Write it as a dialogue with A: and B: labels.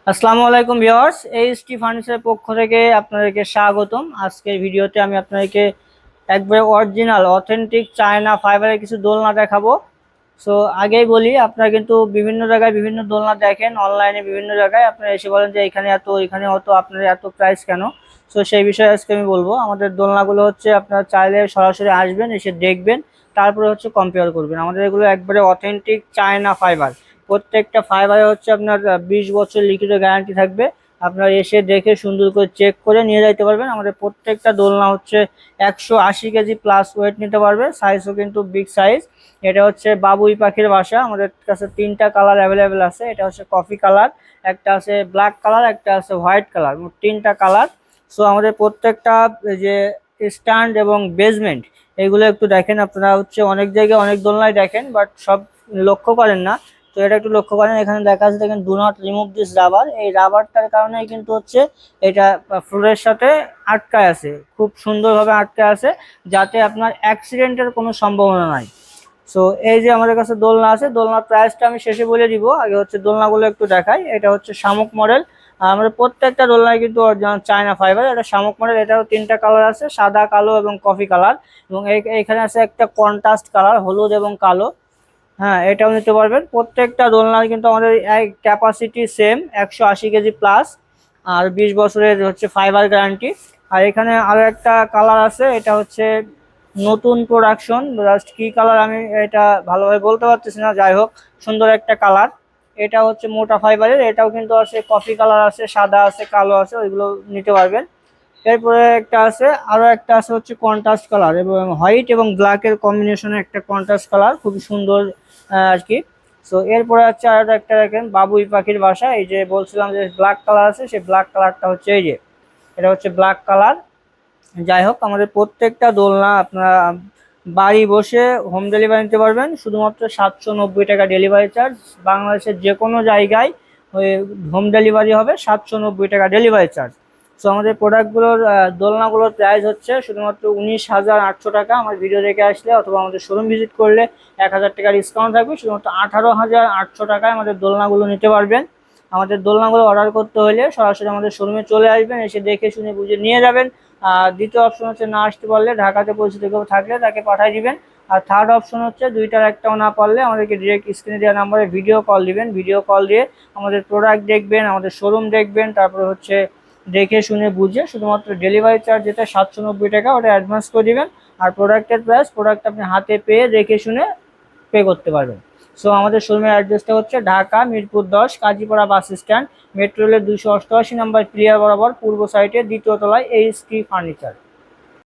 A: আসসালামু আলাইকুম viewers, HT ফার্নিচারের পক্ষ থেকে আপনাদেরকে স্বাগতম। আজকের ভিডিওতে আমি আপনাদেরকে একবারে অরিজিনাল অথেন্টিক চায়না ফাইবারের কিছু দোলনা দেখাবো। সো আগেই বলি, আপনারা কিন্তু বিভিন্ন জায়গায় বিভিন্ন দোলনা দেখেন, অনলাইনে বিভিন্ন জায়গায় আপনারা এসে বলেন যে এখানে এত, এখানে অত, আপনার এত প্রাইস কেন। সো সেই বিষয়ে আজকে আমি বলবো। আমাদের দোলনাগুলো হচ্ছে আপনারা চাইলে সরাসরি আসবেন, এসে দেখবেন, তারপরে হচ্ছে কম্পেয়ার করবেন। আমাদের এগুলো একবারে অথেন্টিক চায়না ফাইবার। প্রত্যেকটা ফাইবারে হচ্ছে আপনার 20 বছর লিখিত গ্যারান্টি থাকবে। আপনারা এসে দেখে সুন্দর করে চেক করে নিয়ে যাইতে পারবেন। আমাদের প্রত্যেকটা দোলনা হচ্ছে 180 কেজি প্লাস ওয়েট নিতে পারবে। সাইজও কিন্তু বিগ সাইজ। এটা হচ্ছে বাবুই পাখির বাসা। আমাদের কাছে 3টা কালার অ্যাভেলেবেল আছে। এটা হচ্ছে কফি কালার, একটা আছে ব্ল্যাক কালার, একটা আছে হোয়াইট কালার, মোট 3টা কালার। সো আমাদের প্রত্যেকটা যে স্ট্যান্ড এবং বেসমেন্ট, এগুলো একটু দেখেন। আপনারা হচ্ছে অনেক জায়গায় অনেক দোলনায় দেখেন, বাট সব লক্ষ্য করেন না। তো এটা একটু লক্ষ্য করেন, এখানে দেখা যাচ্ছে দেখেন do not remove this rubber. এই রাবারটার কারণেই কিন্তু হচ্ছে এটা ফ্লোরের সাথে আটকায় আছে, খুব সুন্দরভাবে আটকে আছে, যাতে আপনার অ্যাক্সিডেন্টের কোনো সম্ভাবনা নাই। সো এই যে আমাদের কাছে দোলনা আছে, দোলনার প্রাইসটা আমি শেষে বলে দিব। আগে হচ্ছে দোলনাগুলো একটু দেখাই। এটা হচ্ছে শামুক মডেল। আর আমাদের প্রত্যেকটা দোলনায় কিন্তু অরিজিনাল চায়না ফাইবার। এটা শামুক মডেল। এটারও 3টা কালার আছে, সাদা, কালো এবং কফি কালার। এবং এখানে আছে একটা কন্ট্রাস্ট কালার, হলুদ এবং কালো। হ্যাঁ, এটাও নিতে পারবেন। প্রত্যেকটা দোলনার কিন্তু আমাদের ক্যাপাসিটি সেম, 180 কেজি প্লাস। আর 20 বছরের হচ্ছে ফাইবার গ্যারান্টি। আর এখানে আরো একটা কালার আছে, এটা হচ্ছে নতুন প্রোডাকশন। জাস্ট কি কালার আমি এটা ভালোভাবে বলতে পারতেছি না, যাই হোক সুন্দর একটা কালার। এটা হচ্ছে মোটা ফাইবারের। এটাও কিন্তু আছে কফি কালার আছে, সাদা আছে, কালো আছে, ওইগুলো নিতে পারবেন। এরপরে একটা আছে, আরো একটা আছে হচ্ছে কন্ট্রাস্ট কালার এবং হোয়াইট এবং ব্ল্যাক এর কম্বিনেশনে একটা কন্ট্রাস্ট কালার, খুবই সুন্দর আর কি। সো এরপরে হচ্ছে আরো একটা দেখেন বাবুই পাখির বাসা। এই যে বলছিলাম যে ব্ল্যাক কালার আছে, সেই ব্ল্যাক কালারটা হচ্ছে এই যে, এটা হচ্ছে ব্ল্যাক কালার। যাই হোক, আমাদের প্রত্যেকটা দোলনা আপনারা বাড়ি বসে হোম ডেলিভারি নিতে পারবেন। শুধুমাত্র 790 টাকা ডেলিভারি চার্জ। বাংলাদেশের যে কোনো জায়গায় ওই হোম ডেলিভারি হবে, 790 টাকা ডেলিভারি চার্জ। সো আমাদের প্রোডাক্টগুলোর দোলনাগুলোর প্রাইস হচ্ছে শুধুমাত্র 19,800 টাকা। আমার ভিডিও দেখে আসলে অথবা আমাদের শোরুম ভিজিট করলে 1000 টাকা ডিসকাউন্ট থাকবে। শুধুমাত্র 18,800 টাকায় আমাদের দোলনাগুলো নিতে পারবেন। আমাদের দোলনাগুলো অর্ডার করতে হলে সরাসরি আমাদের শোরুমে চলে আসবেন, এসে দেখে শুনে বুঝে নিয়ে যাবেন। আর দ্বিতীয় অপশন হচ্ছে না আসতে পারলে, ঢাকাতে পরিচিত কেউ থাকলে তাকে পাঠিয়ে দিবেন। আর থার্ড অপশন হচ্ছে দুইটার একটাও না পারলে আমাদেরকে ডিরেক্ট স্ক্রিনে দেওয়া নাম্বারে ভিডিও কল দিবেন। ভিডিও কল দিয়ে আমাদের প্রোডাক্ট দেখবেন, আমাদের শোরুম দেখবেন, তারপরে হচ্ছে দেখে শুনে বুঝে শুধুমাত্র ডেলিভারি চার্জ যেটা 790 টাকা, ওটা অ্যাডভান্স করে দিবেন। আর প্রোডাক্টের প্রাইস প্রোডাক্ট আপনি হাতে পেয়ে দেখে শুনে পে করতে পারবেন। সো আমাদের শোরুমের অ্যাড্রেসটা হচ্ছে Dhaka Mirpur 10 Kazipara bus stand, metro রেলের 288 নাম্বার প্লেয়ার বরাবর পূর্ব সাইডে দ্বিতীয় তলায় এইচটি ফার্নিচার।